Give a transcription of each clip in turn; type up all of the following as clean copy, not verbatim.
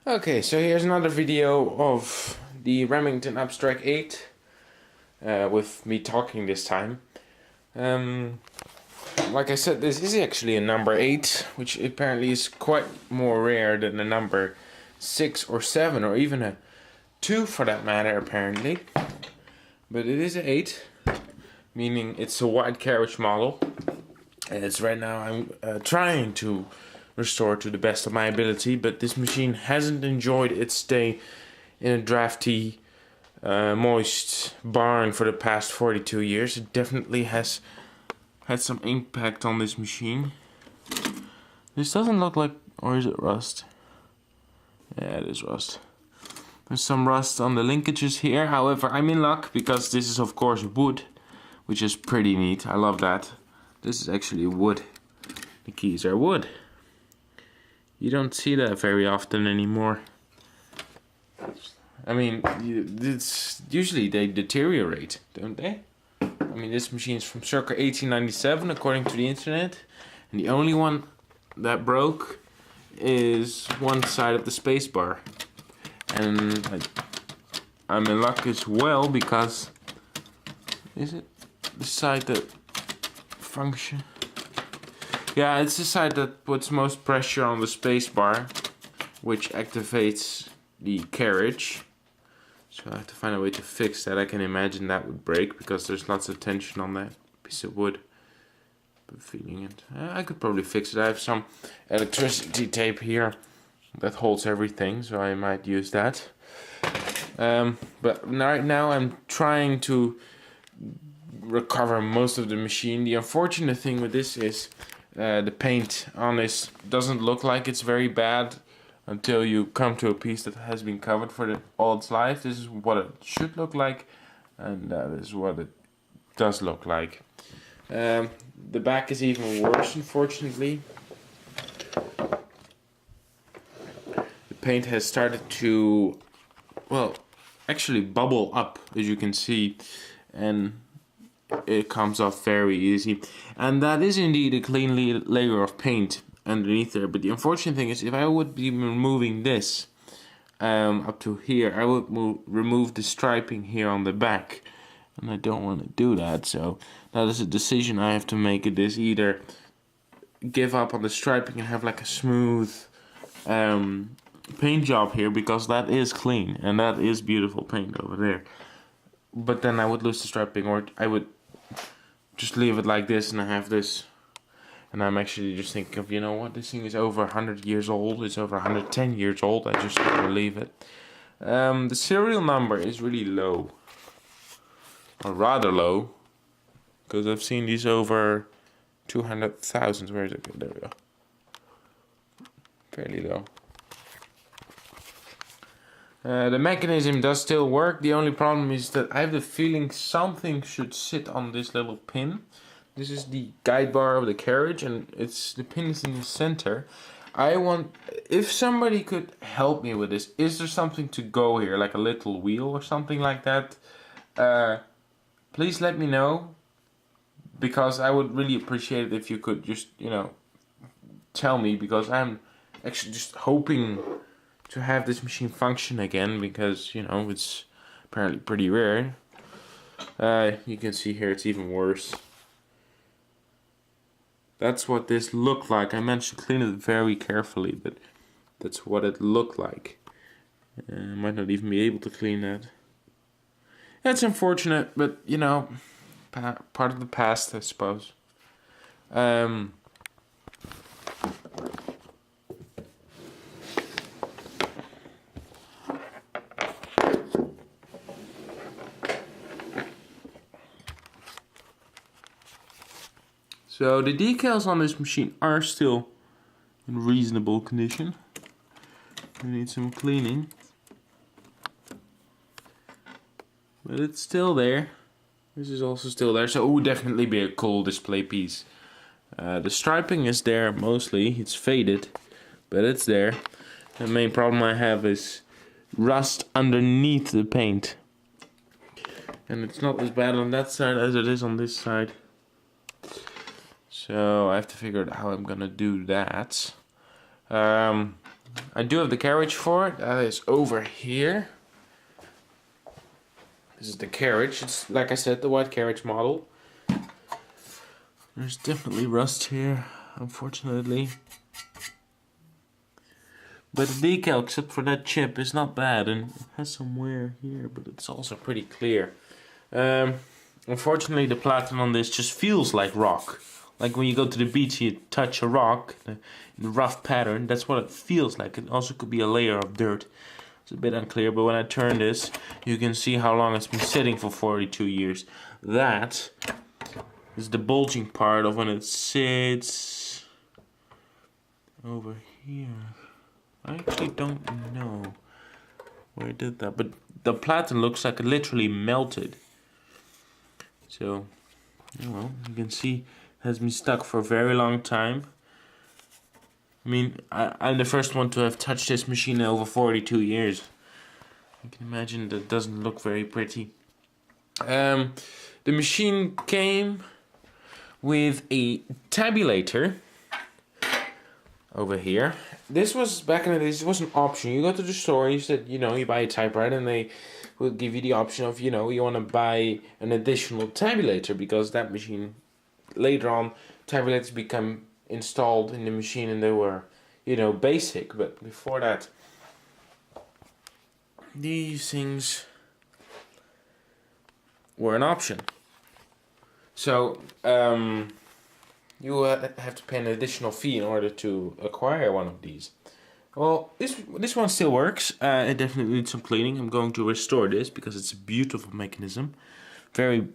Okay, so here's another video of the Remington Abstract 8 with me talking this time. Um, like I said, this is actually a number 8, which apparently is quite more rare than a number 6 or 7 or even a 2 for that matter apparently. But it is an 8, meaning it's a wide carriage model. And it's right now I'm trying to restore to the best of my ability, but this machine hasn't enjoyed its stay in a drafty, moist barn for the past 42 years. It definitely has had some impact on this machine. This doesn't look like, or is it rust? Yeah, it is rust. There's some rust on the linkages here. However, I'm in luck because this is of course wood, which is pretty neat. I love that. This is actually wood. The keys are wood. You don't see that very often anymore. I mean, it's usually they deteriorate, don't they? I mean, this machine is from circa 1897, according to the internet, and the only one that broke is one side of the space bar. And I'm in luck as well because is it the side that function? Yeah, it's the side that puts most pressure on the space bar, which activates the carriage. So I have to find a way to fix that. I can imagine that would break because there's lots of tension on that piece of wood. But feeling it, I could probably fix it. I have some electricity tape here that holds everything, so I might use that. But right now I'm trying to recover most of the machine. The unfortunate thing with this is the paint on this doesn't look like it's very bad until you come to a piece that has been covered for all its life. This is what it should look like, and that is what it does look like. The back is even worse, unfortunately. The paint has started to, well, actually bubble up, as you can see, and it comes off very easy. And that is indeed a clean layer of paint underneath there. But the unfortunate thing is, if I would be removing this up to here, I would remove the striping here on the back. And I don't want to do that, so that is a decision I have to make. It is either give up on the striping and have like a smooth paint job here, because that is clean and that is beautiful paint over there. But then I would lose the striping, or I would just leave it like this and I have this. And I'm actually just thinking of, you know what, this thing is over 100 years old, it's over 110 years old, I just want to leave it. The serial number is really low, or rather low, because I've seen these over 200,000. Where is it? Okay, there we go. Fairly low. The mechanism does still work. The only problem is that I have the feeling something should sit on this little pin. This is the guide bar of the carriage, and the pin is in the center. If somebody could help me with this, is there something to go here, like a little wheel or something like that? Please let me know, because I would really appreciate it if you could just, tell me, because I'm actually just hoping to have this machine function again, because, it's apparently pretty rare. You can see here it's even worse. That's what this looked like. I managed to clean it very carefully, but that's what it looked like. I might not even be able to clean that. That's unfortunate, but, part of the past, I suppose. So the decals on this machine are still in reasonable condition. They need some cleaning, but it's still there. This is also still there, so it would definitely be a cool display piece. The striping is there mostly. It's faded, but it's there. The main problem I have is rust underneath the paint, and it's not as bad on that side as it is on this side. So I have to figure out how I'm gonna do that. I do have the carriage for it. That is over here. This is the carriage. It's, like I said, the white carriage model. There's definitely rust here, unfortunately. But the decal, except for that chip, is not bad, and it has some wear here, but it's also pretty clear. Unfortunately, the platinum on this just feels like rock. Like when you go to the beach, you touch a rock in the rough pattern. That's what it feels like. It also could be a layer of dirt. It's a bit unclear, but when I turn this, you can see how long it's been sitting for 42 years. That is the bulging part of when it sits over here. I actually don't know where it did that, but the platen looks like it literally melted. So, well, you can see it has been stuck for a very long time. I mean, I'm the first one to have touched this machine in over 42 years. You can imagine that doesn't look very pretty. The machine came with a tabulator over here. This was, back in the days, it was an option. You go to the store, you said, you know, you buy a typewriter, and they will give you the option of, you know, you want to buy an additional tabulator, because that machine, later on, tabulators become installed in the machine and they were, you know, basic. But before that, these things were an option. So, you have to pay an additional fee in order to acquire one of these. Well, this one still works. It definitely needs some cleaning. I'm going to restore this because it's a beautiful mechanism. Very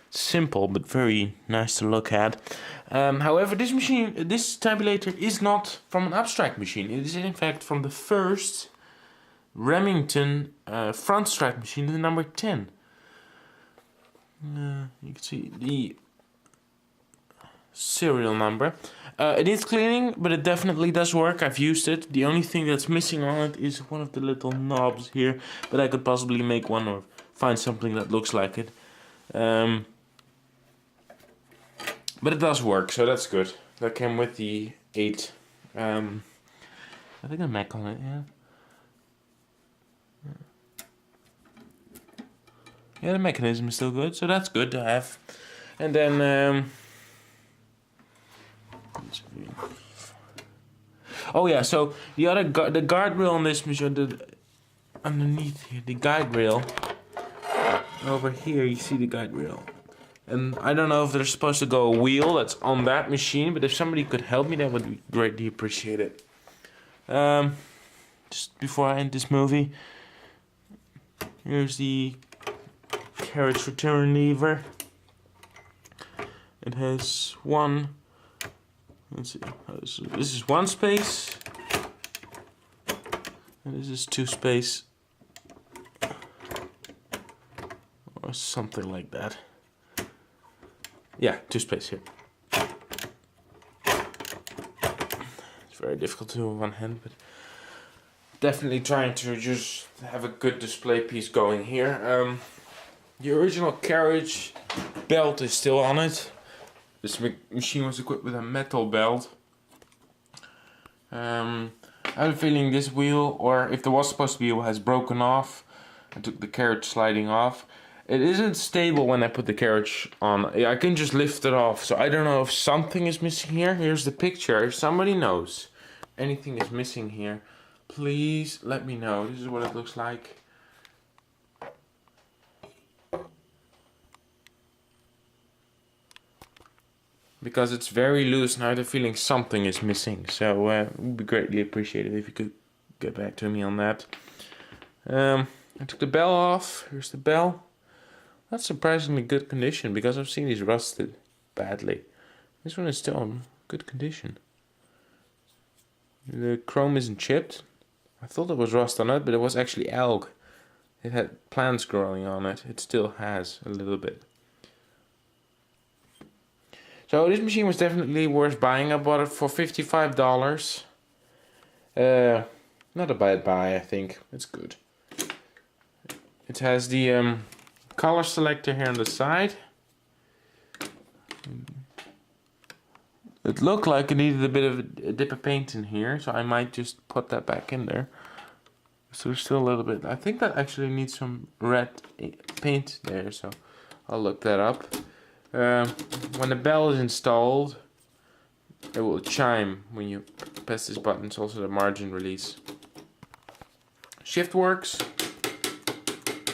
simple, but very nice to look at. However, this tabulator is not from an abstract machine. It is in fact from the first Remington front strike machine, the number 10. You can see the serial number. It needs cleaning, but it definitely does work. I've used it. The only thing that's missing on it is one of the little knobs here, but I could possibly make one or find something that looks like it. But it does work, so that's good. That came with the 8. I think a Mac on it, yeah. Yeah, the mechanism is still good, so that's good to have. And then, oh yeah, so the guardrail on this machine, underneath here, the guide rail. Over here, you see the guide rail. And I don't know if there's supposed to go a wheel that's on that machine, but if somebody could help me, that would be greatly appreciated. Just before I end this movie, here's the carriage return lever. It has one, let's see, this is one space, and this is 2 space, or something like that. Yeah, 2 space here. It's very difficult to do with one hand, but definitely trying to just have a good display piece going here. The original carriage belt is still on it. This machine was equipped with a metal belt. I have a feeling this wheel, or if there was supposed to be a wheel, has broken off. I took the carriage sliding off. It isn't stable when I put the carriage on. I can just lift it off, so I don't know if something is missing here. Here's the picture. If somebody knows anything is missing here, please let me know. This is what it looks like. Because it's very loose and I have the feeling something is missing. So it would be greatly appreciated if you could get back to me on that. I took the bell off. Here's the bell. That's surprisingly good condition because I've seen these rusted badly. This one is still in good condition. The chrome isn't chipped. I thought there was rust on it, but it was actually algae. It had plants growing on it. It still has a little bit. So this machine was definitely worth buying. I bought it for $55. Not a bad buy, I think. It's good. It has the color selector here on the side. It looked like it needed a bit of a dip of paint in here, so I might just put that back in there. So there's still a little bit. I think that actually needs some red paint there, so I'll look that up. When the bell is installed, it will chime when you press this button. It's also the margin release. Shift works.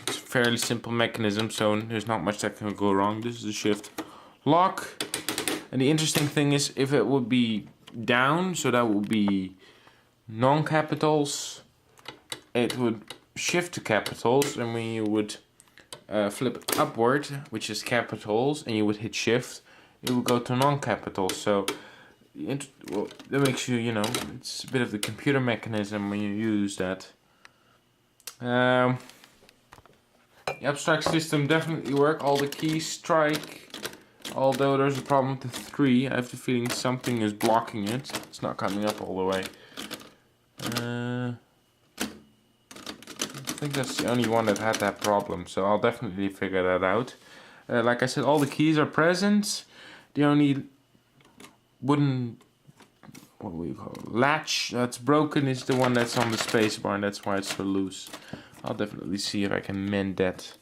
It's a fairly simple mechanism, so there's not much that can go wrong. This is the shift lock. And the interesting thing is, if it would be down, so that would be non-capitals, it would shift to capitals, and when you would flip it upward, which is capitals, and you would hit shift, it would go to non-capitals. So well, that makes you, you know, it's a bit of the computer mechanism when you use that. The abstract system definitely work. All the keys strike. Although there's a problem with the 3, I have the feeling something is blocking it. It's not coming up all the way. I think that's the only one that had that problem, so I'll definitely figure that out. Like I said, all the keys are present. The only wooden, what do we call it, latch that's broken is the one that's on the spacebar, and that's why it's so loose. I'll definitely see if I can mend that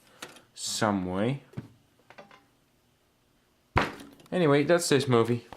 some way. Anyway, that's this movie.